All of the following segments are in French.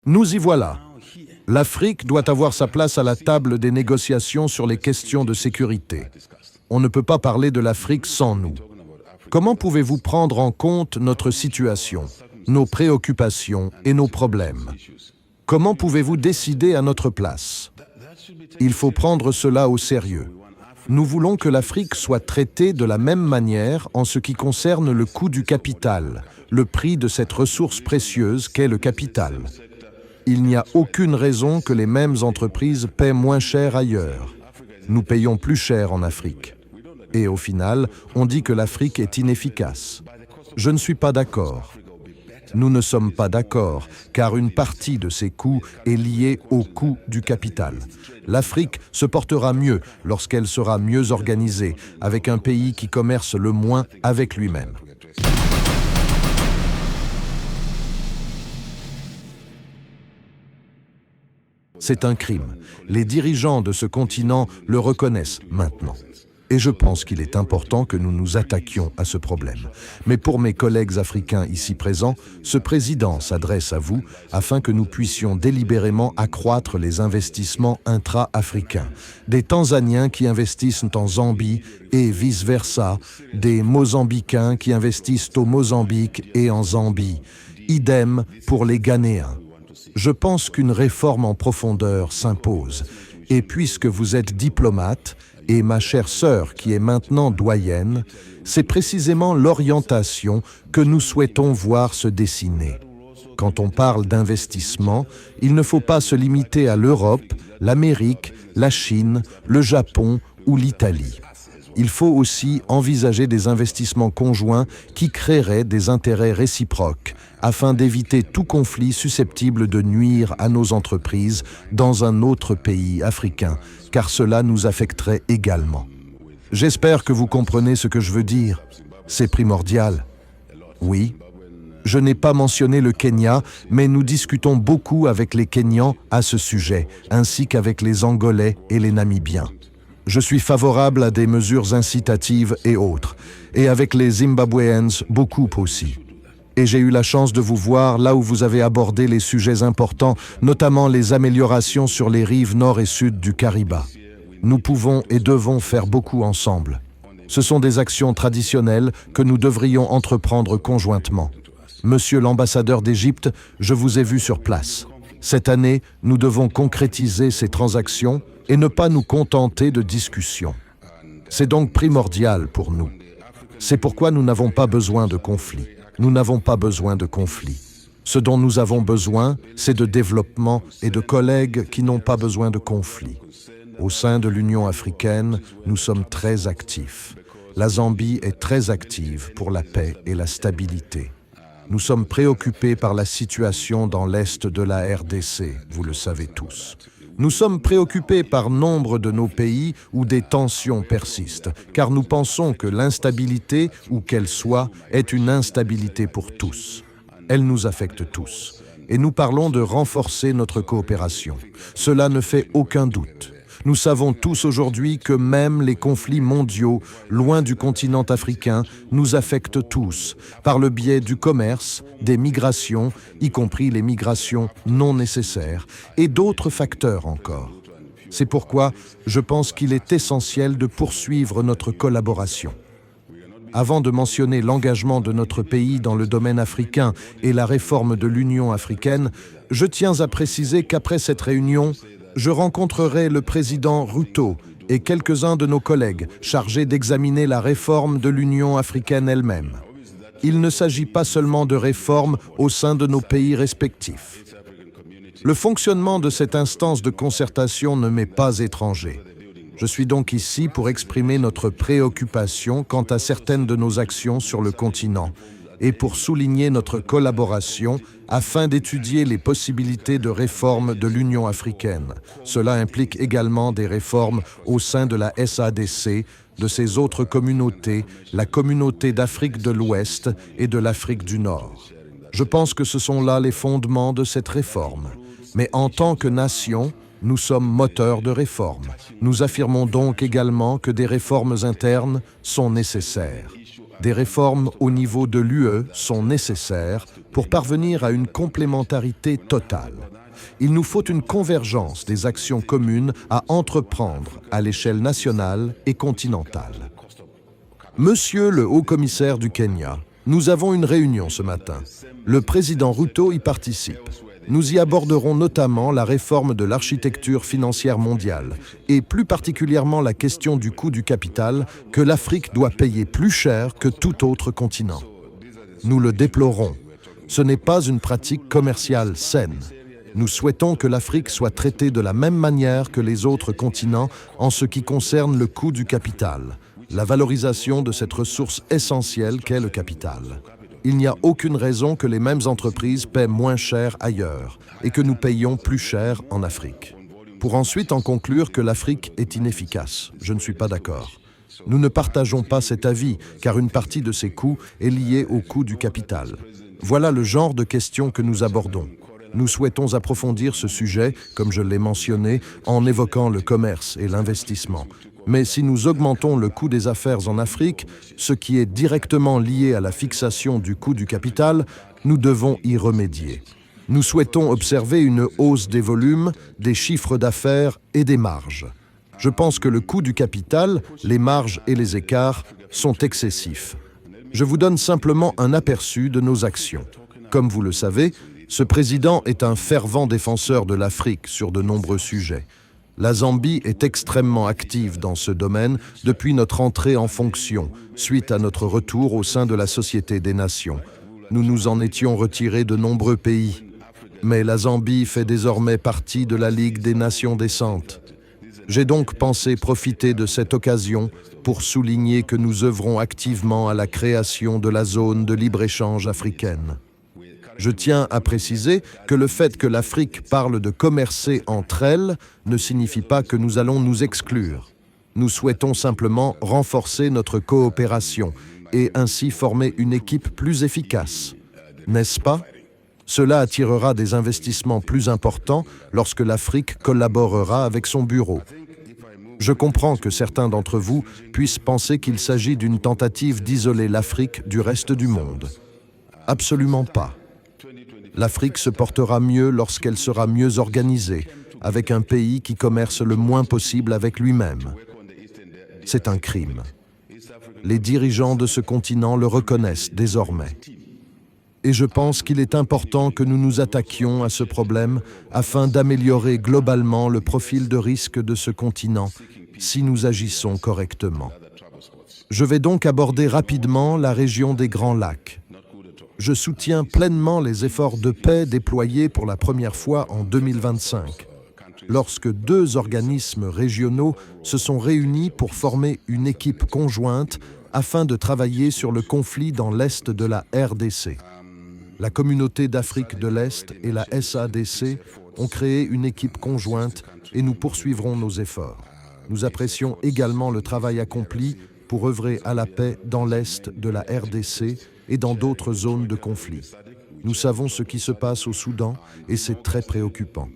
Nous y voilà. L'Afrique doit avoir sa place à la table des négociations sur les questions de sécurité. On ne peut pas parler de l'Afrique sans nous. Comment pouvez-vous prendre en compte notre situation, nos préoccupations et nos problèmes? Comment pouvez-vous décider à notre place? Il faut prendre cela au sérieux. Nous voulons que l'Afrique soit traitée de la même manière en ce qui concerne le coût du capital, le prix de cette ressource précieuse qu'est le capital. Il n'y a aucune raison que les mêmes entreprises paient moins cher ailleurs. Nous payons plus cher en Afrique. Et au final, on dit que l'Afrique est inefficace. Je ne suis pas d'accord. Nous ne sommes pas d'accord, car une partie de ces coûts est liée au coût du capital. L'Afrique se portera mieux lorsqu'elle sera mieux organisée, avec un pays qui commerce le moins avec lui-même. C'est un crime. Les dirigeants de ce continent le reconnaissent maintenant. Et je pense qu'il est important que nous nous attaquions à ce problème. Mais pour mes collègues africains ici présents, ce président s'adresse à vous afin que nous puissions délibérément accroître les investissements intra-africains. Des Tanzaniens qui investissent en Zambie et vice-versa, des Mozambicains qui investissent au Mozambique et en Zambie. Idem pour les Ghanéens. Je pense qu'une réforme en profondeur s'impose. Et puisque vous êtes diplomate, et ma chère sœur qui est maintenant doyenne, c'est précisément l'orientation que nous souhaitons voir se dessiner. Quand on parle d'investissement, il ne faut pas se limiter à l'Europe, l'Amérique, la Chine, le Japon ou l'Italie. Il faut aussi envisager des investissements conjoints qui créeraient des intérêts réciproques afin d'éviter tout conflit susceptible de nuire à nos entreprises dans un autre pays africain, car cela nous affecterait également. J'espère que vous comprenez ce que je veux dire. C'est primordial. Oui. Je n'ai pas mentionné le Kenya, mais nous discutons beaucoup avec les Kenyans à ce sujet, ainsi qu'avec les Angolais et les Namibiens. Je suis favorable à des mesures incitatives et autres, et avec les Zimbabwéens, beaucoup aussi. Et j'ai eu la chance de vous voir là où vous avez abordé les sujets importants, notamment les améliorations sur les rives nord et sud du Kariba. Nous pouvons et devons faire beaucoup ensemble. Ce sont des actions traditionnelles que nous devrions entreprendre conjointement. Monsieur l'ambassadeur d'Égypte, je vous ai vu sur place. Cette année, nous devons concrétiser ces transactions et ne pas nous contenter de discussions. C'est donc primordial pour nous. C'est pourquoi nous n'avons pas besoin de conflits. Nous n'avons pas besoin de conflits. Ce dont nous avons besoin, c'est de développement et de collègues qui n'ont pas besoin de conflits. Au sein de l'Union africaine, nous sommes très actifs. La Zambie est très active pour la paix et la stabilité. Nous sommes préoccupés par la situation dans l'est de la RDC, vous le savez tous. Nous sommes préoccupés par nombre de nos pays où des tensions persistent, car nous pensons que l'instabilité, où qu'elle soit, est une instabilité pour tous. Elle nous affecte tous. Et nous parlons de renforcer notre coopération. Cela ne fait aucun doute. Nous savons tous aujourd'hui que même les conflits mondiaux, loin du continent africain, nous affectent tous, par le biais du commerce, des migrations, y compris les migrations non nécessaires, et d'autres facteurs encore. C'est pourquoi je pense qu'il est essentiel de poursuivre notre collaboration. Avant de mentionner l'engagement de notre pays dans le domaine africain et la réforme de l'Union africaine, je tiens à préciser qu'après cette réunion, je rencontrerai le président Ruto et quelques-uns de nos collègues chargés d'examiner la réforme de l'Union africaine elle-même. Il ne s'agit pas seulement de réformes au sein de nos pays respectifs. Le fonctionnement de cette instance de concertation ne m'est pas étranger. Je suis donc ici pour exprimer notre préoccupation quant à certaines de nos actions sur le continent et pour souligner notre collaboration afin d'étudier les possibilités de réforme de l'Union africaine. Cela implique également des réformes au sein de la SADC, de ses autres communautés, la communauté d'Afrique de l'Ouest et de l'Afrique du Nord. Je pense que ce sont là les fondements de cette réforme. Mais en tant que nation, nous sommes moteurs de réforme. Nous affirmons donc également que des réformes internes sont nécessaires. Des réformes au niveau de l'UE sont nécessaires pour parvenir à une complémentarité totale. Il nous faut une convergence des actions communes à entreprendre à l'échelle nationale et continentale. Monsieur le haut-commissaire du Kenya, nous avons une réunion ce matin. Le président Ruto y participe. Nous y aborderons notamment la réforme de l'architecture financière mondiale et plus particulièrement la question du coût du capital que l'Afrique doit payer plus cher que tout autre continent. Nous le déplorons. Ce n'est pas une pratique commerciale saine. Nous souhaitons que l'Afrique soit traitée de la même manière que les autres continents en ce qui concerne le coût du capital, la valorisation de cette ressource essentielle qu'est le capital. Il n'y a aucune raison que les mêmes entreprises paient moins cher ailleurs et que nous payions plus cher en Afrique. Pour ensuite en conclure que l'Afrique est inefficace, je ne suis pas d'accord. Nous ne partageons pas cet avis, car une partie de ces coûts est liée au coût du capital. Voilà le genre de questions que nous abordons. Nous souhaitons approfondir ce sujet, comme je l'ai mentionné, en évoquant le commerce et l'investissement. Mais si nous augmentons le coût des affaires en Afrique, ce qui est directement lié à la fixation du coût du capital, nous devons y remédier. Nous souhaitons observer une hausse des volumes, des chiffres d'affaires et des marges. Je pense que le coût du capital, les marges et les écarts sont excessifs. Je vous donne simplement un aperçu de nos actions. Comme vous le savez, ce président est un fervent défenseur de l'Afrique sur de nombreux sujets. La Zambie est extrêmement active dans ce domaine depuis notre entrée en fonction, suite à notre retour au sein de la Société des Nations. Nous nous en étions retirés de nombreux pays. Mais la Zambie fait désormais partie de la Ligue des Nations décentes. J'ai donc pensé profiter de cette occasion pour souligner que nous œuvrons activement à la création de la zone de libre-échange africaine. Je tiens à préciser que le fait que l'Afrique parle de commercer entre elles ne signifie pas que nous allons nous exclure. Nous souhaitons simplement renforcer notre coopération et ainsi former une équipe plus efficace. N'est-ce pas? Cela attirera des investissements plus importants lorsque l'Afrique collaborera avec son bureau. Je comprends que certains d'entre vous puissent penser qu'il s'agit d'une tentative d'isoler l'Afrique du reste du monde. Absolument pas. L'Afrique se portera mieux lorsqu'elle sera mieux organisée, avec un pays qui commerce le moins possible avec lui-même. C'est un crime. Les dirigeants de ce continent le reconnaissent désormais. Et je pense qu'il est important que nous nous attaquions à ce problème afin d'améliorer globalement le profil de risque de ce continent si nous agissons correctement. Je vais donc aborder rapidement la région des Grands Lacs. Je soutiens pleinement les efforts de paix déployés pour la première fois en 2025, lorsque 2 organismes régionaux se sont réunis pour former une équipe conjointe afin de travailler sur le conflit dans l'est de la RDC. La Communauté d'Afrique de l'Est et la SADC ont créé une équipe conjointe et nous poursuivrons nos efforts. Nous apprécions également le travail accompli pour œuvrer à la paix dans l'est de la RDC et dans d'autres zones de conflit. Nous savons ce qui se passe au Soudan et c'est très préoccupant.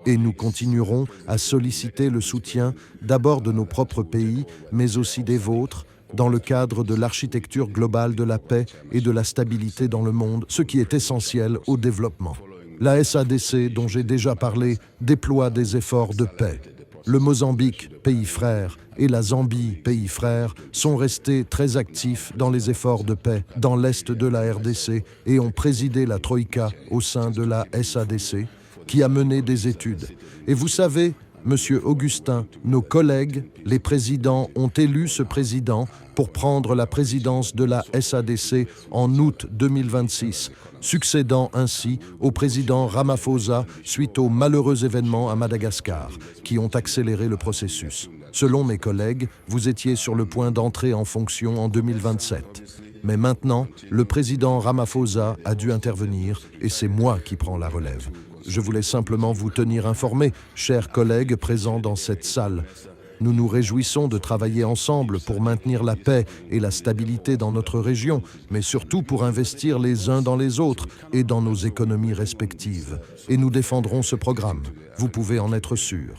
Et nous continuerons à solliciter le soutien d'abord de nos propres pays, mais aussi des vôtres, dans le cadre de l'architecture globale de la paix et de la stabilité dans le monde, ce qui est essentiel au développement. La SADC, dont j'ai déjà parlé, déploie des efforts de paix. Le Mozambique, pays frère, et la Zambie, pays frère, sont restés très actifs dans les efforts de paix dans l'est de la RDC et ont présidé la Troïka au sein de la SADC, qui a mené des études. Et vous savez, Monsieur Augustin, nos collègues, les présidents, ont élu ce président pour prendre la présidence de la SADC en août 2026, succédant ainsi au président Ramaphosa suite aux malheureux événements à Madagascar, qui ont accéléré le processus. Selon mes collègues, vous étiez sur le point d'entrer en fonction en 2027. Mais maintenant, le président Ramaphosa a dû intervenir et c'est moi qui prends la relève. Je voulais simplement vous tenir informés, chers collègues présents dans cette salle. Nous nous réjouissons de travailler ensemble pour maintenir la paix et la stabilité dans notre région, mais surtout pour investir les uns dans les autres et dans nos économies respectives. Et nous défendrons ce programme. Vous pouvez en être sûr.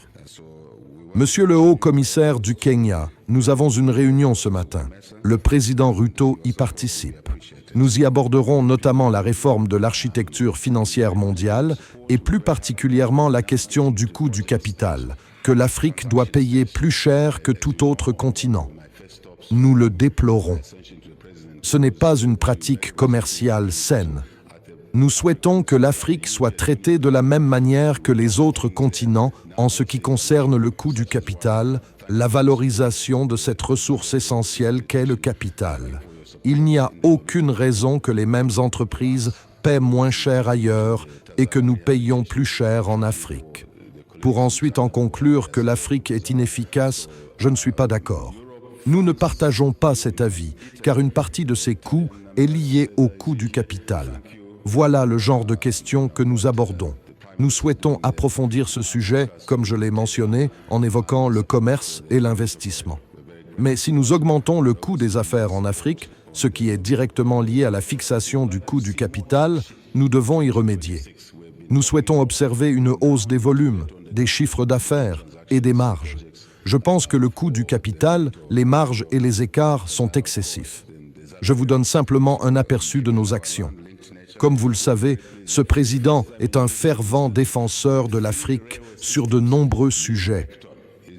Monsieur le haut-commissaire du Kenya, nous avons une réunion ce matin. Le président Ruto y participe. Nous y aborderons notamment la réforme de l'architecture financière mondiale et plus particulièrement la question du coût du capital, que l'Afrique doit payer plus cher que tout autre continent. Nous le déplorons. Ce n'est pas une pratique commerciale saine. Nous souhaitons que l'Afrique soit traitée de la même manière que les autres continents en ce qui concerne le coût du capital, la valorisation de cette ressource essentielle qu'est le capital. Il n'y a aucune raison que les mêmes entreprises paient moins cher ailleurs et que nous payions plus cher en Afrique. Pour ensuite en conclure que l'Afrique est inefficace, je ne suis pas d'accord. Nous ne partageons pas cet avis, car une partie de ces coûts est liée au coût du capital. Voilà le genre de questions que nous abordons. Nous souhaitons approfondir ce sujet, comme je l'ai mentionné, en évoquant le commerce et l'investissement. Mais si nous augmentons le coût des affaires en Afrique, ce qui est directement lié à la fixation du coût du capital, nous devons y remédier. Nous souhaitons observer une hausse des volumes, des chiffres d'affaires et des marges. Je pense que le coût du capital, les marges et les écarts sont excessifs. Je vous donne simplement un aperçu de nos actions. Comme vous le savez, ce président est un fervent défenseur de l'Afrique sur de nombreux sujets.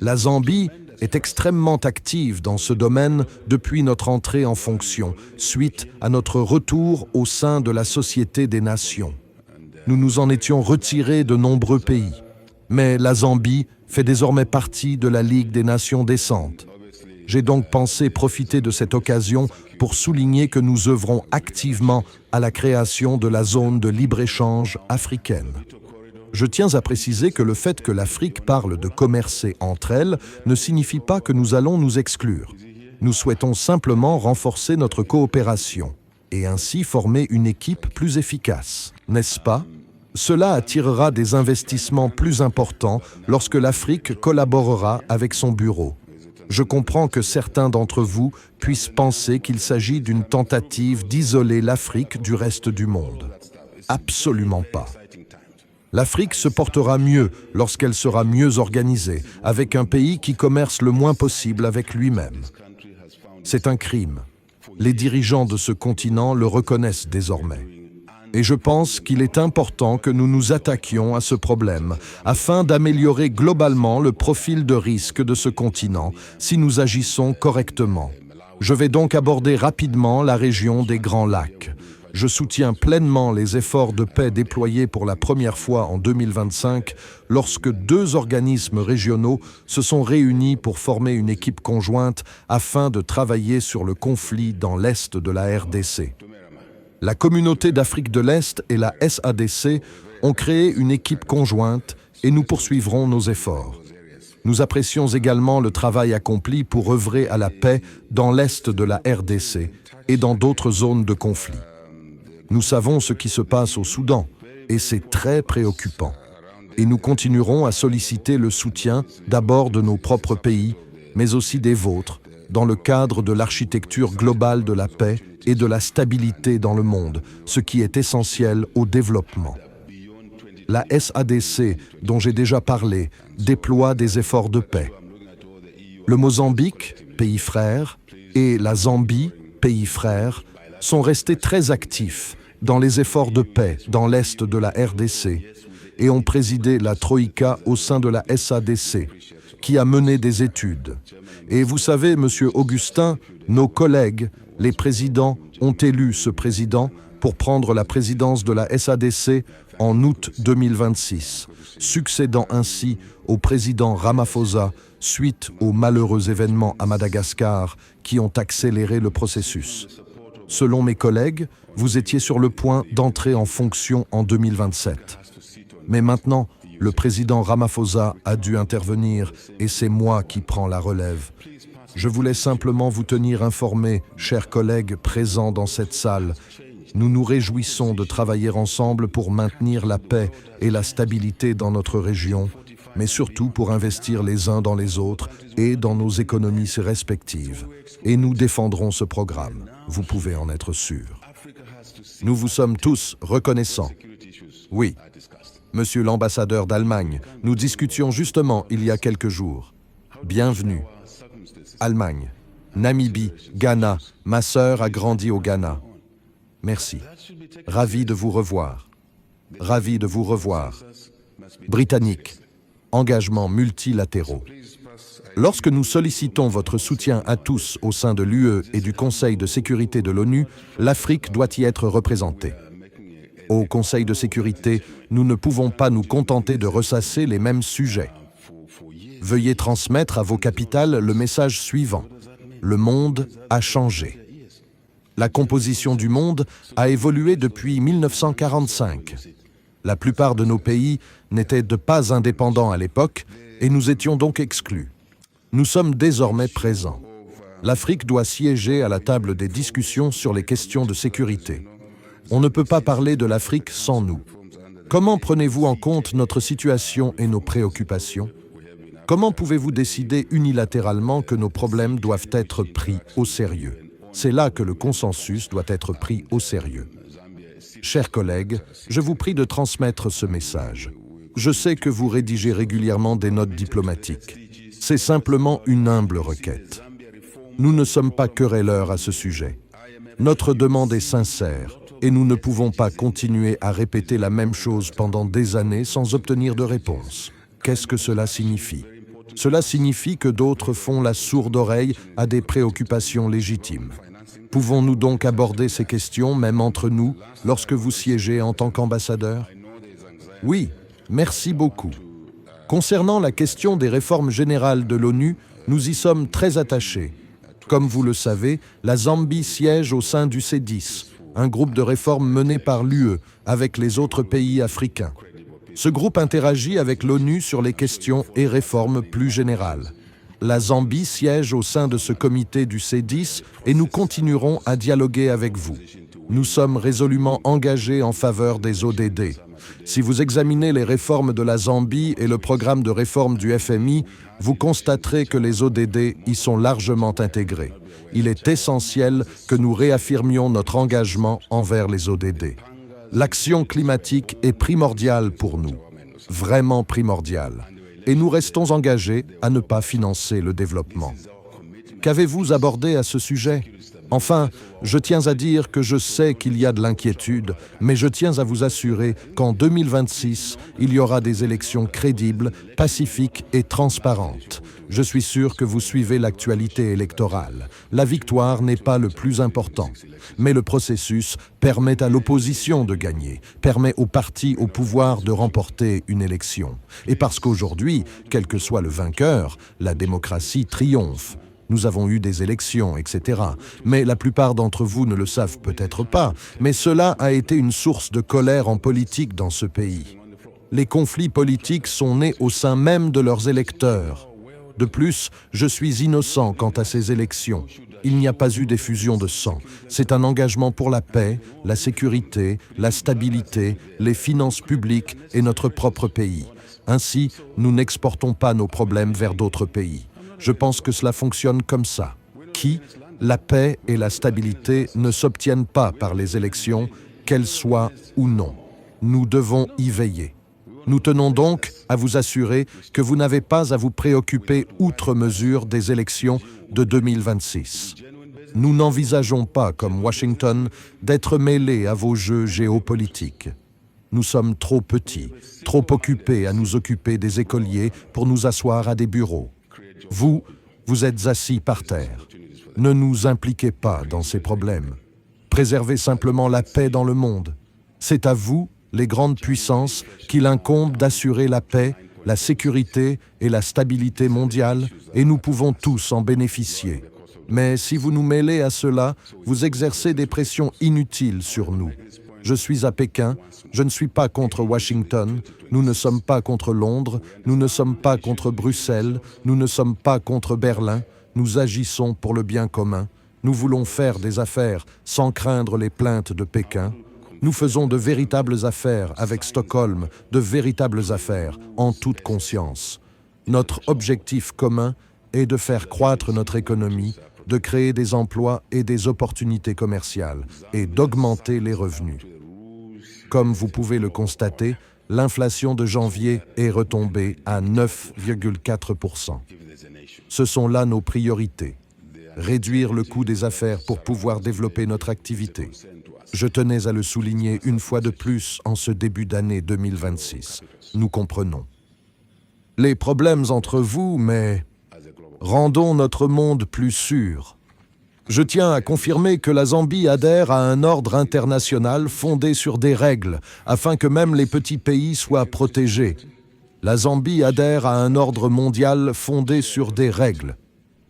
La Zambie est extrêmement active dans ce domaine depuis notre entrée en fonction, suite à notre retour au sein de la Société des Nations. Nous nous en étions retirés de nombreux pays, mais la Zambie fait désormais partie de la Ligue des Nations décentes. J'ai donc pensé profiter de cette occasion pour souligner que nous œuvrons activement à la création de la zone de libre-échange africaine. Je tiens à préciser que le fait que l'Afrique parle de commercer entre elles ne signifie pas que nous allons nous exclure. Nous souhaitons simplement renforcer notre coopération et ainsi former une équipe plus efficace, n'est-ce pas? Cela attirera des investissements plus importants lorsque l'Afrique collaborera avec son bureau. Je comprends que certains d'entre vous puissent penser qu'il s'agit d'une tentative d'isoler l'Afrique du reste du monde. Absolument pas. L'Afrique se portera mieux lorsqu'elle sera mieux organisée, avec un pays qui commerce le moins possible avec lui-même. C'est un crime. Les dirigeants de ce continent le reconnaissent désormais. Et je pense qu'il est important que nous nous attaquions à ce problème afin d'améliorer globalement le profil de risque de ce continent si nous agissons correctement. Je vais donc aborder rapidement la région des Grands Lacs. Je soutiens pleinement les efforts de paix déployés pour la première fois en 2025 lorsque 2 organismes régionaux se sont réunis pour former une équipe conjointe afin de travailler sur le conflit dans l'est de la RDC. La Communauté d'Afrique de l'Est et la SADC ont créé une équipe conjointe et nous poursuivrons nos efforts. Nous apprécions également le travail accompli pour œuvrer à la paix dans l'est de la RDC et dans d'autres zones de conflit. Nous savons ce qui se passe au Soudan et c'est très préoccupant. Et nous continuerons à solliciter le soutien d'abord de nos propres pays, mais aussi des vôtres, dans le cadre de l'architecture globale de la paix et de la stabilité dans le monde, ce qui est essentiel au développement. La SADC, dont j'ai déjà parlé, déploie des efforts de paix. Le Mozambique, pays frère, et la Zambie, pays frère, sont restés très actifs dans les efforts de paix dans l'est de la RDC et ont présidé la Troïka au sein de la SADC, qui a mené des études. Et vous savez, Monsieur Augustin, nos collègues, les présidents, ont élu ce président pour prendre la présidence de la SADC en août 2026, succédant ainsi au président Ramaphosa suite aux malheureux événements à Madagascar qui ont accéléré le processus. Selon mes collègues, vous étiez sur le point d'entrer en fonction en 2027. Mais maintenant, le président Ramaphosa a dû intervenir et c'est moi qui prends la relève. Je voulais simplement vous tenir informés, chers collègues présents dans cette salle. Nous nous réjouissons de travailler ensemble pour maintenir la paix et la stabilité dans notre région, mais surtout pour investir les uns dans les autres et dans nos économies respectives. Et nous défendrons ce programme, vous pouvez en être sûr. Nous vous sommes tous reconnaissants. Oui, Monsieur l'ambassadeur d'Allemagne, nous discutions justement il y a quelques jours. bienvenue. Allemagne, Namibie, Ghana, ma sœur a grandi au Ghana. Merci. Ravi de vous revoir. Ravi de vous revoir. Britannique, engagements multilatéraux. Lorsque nous sollicitons votre soutien à tous au sein de l'UE et du Conseil de sécurité de l'ONU, l'Afrique doit y être représentée. Au Conseil de sécurité, nous ne pouvons pas nous contenter de ressasser les mêmes sujets. Veuillez transmettre à vos capitales le message suivant. Le monde a changé. La composition du monde a évolué depuis 1945. La plupart de nos pays n'étaient pas indépendants à l'époque et nous étions donc exclus. Nous sommes désormais présents. L'Afrique doit siéger à la table des discussions sur les questions de sécurité. On ne peut pas parler de l'Afrique sans nous. Comment prenez-vous en compte notre situation et nos préoccupations? Comment pouvez-vous décider unilatéralement que nos problèmes doivent être pris au sérieux? C'est là que le consensus doit être pris au sérieux. Chers collègues, je vous prie de transmettre ce message. Je sais que vous rédigez régulièrement des notes diplomatiques. C'est simplement une humble requête. Nous ne sommes pas querelleurs à ce sujet. Notre demande est sincère et nous ne pouvons pas continuer à répéter la même chose pendant des années sans obtenir de réponse. Qu'est-ce que cela signifie? Cela signifie que d'autres font la sourde oreille à des préoccupations légitimes. Pouvons-nous donc aborder ces questions, même entre nous, lorsque vous siégez en tant qu'ambassadeur? Oui, merci beaucoup. Concernant la question des réformes générales de l'ONU, nous y sommes très attachés. Comme vous le savez, la Zambie siège au sein du C10, un groupe de réformes mené par l'UE avec les autres pays africains. Ce groupe interagit avec l'ONU sur les questions et réformes plus générales. La Zambie siège au sein de ce comité du C10 et nous continuerons à dialoguer avec vous. Nous sommes résolument engagés en faveur des ODD. Si vous examinez les réformes de la Zambie et le programme de réforme du FMI, vous constaterez que les ODD y sont largement intégrés. Il est essentiel que nous réaffirmions notre engagement envers les ODD. L'action climatique est primordiale pour nous, vraiment primordiale, et nous restons engagés à ne pas financer le développement. Qu'avez-vous abordé à ce sujet? Enfin, je tiens à dire que je sais qu'il y a de l'inquiétude, mais je tiens à vous assurer qu'en 2026, il y aura des élections crédibles, pacifiques et transparentes. Je suis sûr que vous suivez l'actualité électorale. La victoire n'est pas le plus important, mais le processus permet à l'opposition de gagner, permet aux partis au pouvoir de remporter une élection. Et parce qu'aujourd'hui, quel que soit le vainqueur, la démocratie triomphe. Nous avons eu des élections, etc. Mais la plupart d'entre vous ne le savent peut-être pas, mais cela a été une source de colère en politique dans ce pays. Les conflits politiques sont nés au sein même de leurs électeurs. De plus, je suis innocent quant à ces élections. Il n'y a pas eu d'effusion de sang. C'est un engagement pour la paix, la sécurité, la stabilité, les finances publiques et notre propre pays. Ainsi, nous n'exportons pas nos problèmes vers d'autres pays. Je pense que cela fonctionne comme ça. La paix et la stabilité ne s'obtiennent pas par les élections, qu'elles soient ou non. Nous devons y veiller. Nous tenons donc à vous assurer que vous n'avez pas à vous préoccuper outre mesure des élections de 2026. Nous n'envisageons pas, comme Washington, d'être mêlés à vos jeux géopolitiques. Nous sommes trop petits, trop occupés à nous occuper des écoliers pour nous asseoir à des bureaux. Vous êtes assis par terre. Ne nous impliquez pas dans ces problèmes. Préservez simplement la paix dans le monde. C'est à vous, les grandes puissances, qu'il incombe d'assurer la paix, la sécurité et la stabilité mondiale, et nous pouvons tous en bénéficier. Mais si vous nous mêlez à cela, vous exercez des pressions inutiles sur nous. Je suis à Pékin, je ne suis pas contre Washington, nous ne sommes pas contre Londres, nous ne sommes pas contre Bruxelles, nous ne sommes pas contre Berlin, nous agissons pour le bien commun, nous voulons faire des affaires sans craindre les plaintes de Pékin. Nous faisons de véritables affaires avec Stockholm, de véritables affaires, en toute conscience. Notre objectif commun est de faire croître notre économie, de créer des emplois et des opportunités commerciales, et d'augmenter les revenus. Comme vous pouvez le constater, L'inflation de janvier est retombée à 9,4%. Ce sont là nos priorités. Réduire le coût des affaires pour pouvoir développer notre activité. Je tenais à le souligner une fois de plus en ce début d'année 2026. Nous comprenons les problèmes entre vous, mais rendons notre monde plus sûr. Je tiens à confirmer que la Zambie adhère à un ordre international fondé sur des règles, afin que même les petits pays soient protégés. La Zambie adhère à un ordre mondial fondé sur des règles.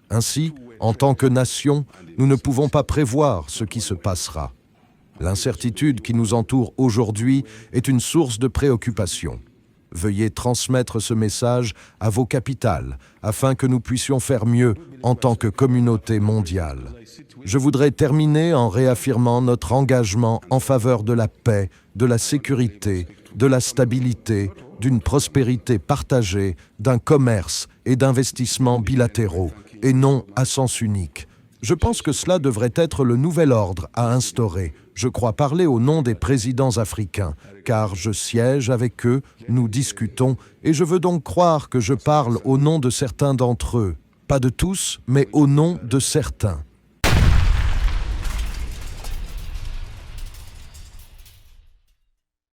Ainsi, en tant que nation, nous ne pouvons pas prévoir ce qui se passera. L'incertitude qui nous entoure aujourd'hui est une source de préoccupation. Veuillez transmettre ce message à vos capitales afin que nous puissions faire mieux en tant que communauté mondiale. Je voudrais terminer en réaffirmant notre engagement en faveur de la paix, de la sécurité, de la stabilité, d'une prospérité partagée, d'un commerce et d'investissements bilatéraux, et non à sens unique. Je pense que cela devrait être le nouvel ordre à instaurer. Je crois parler au nom des présidents africains, car je siège avec eux, nous discutons, et je veux donc croire que je parle au nom de certains d'entre eux. Pas de tous, mais au nom de certains.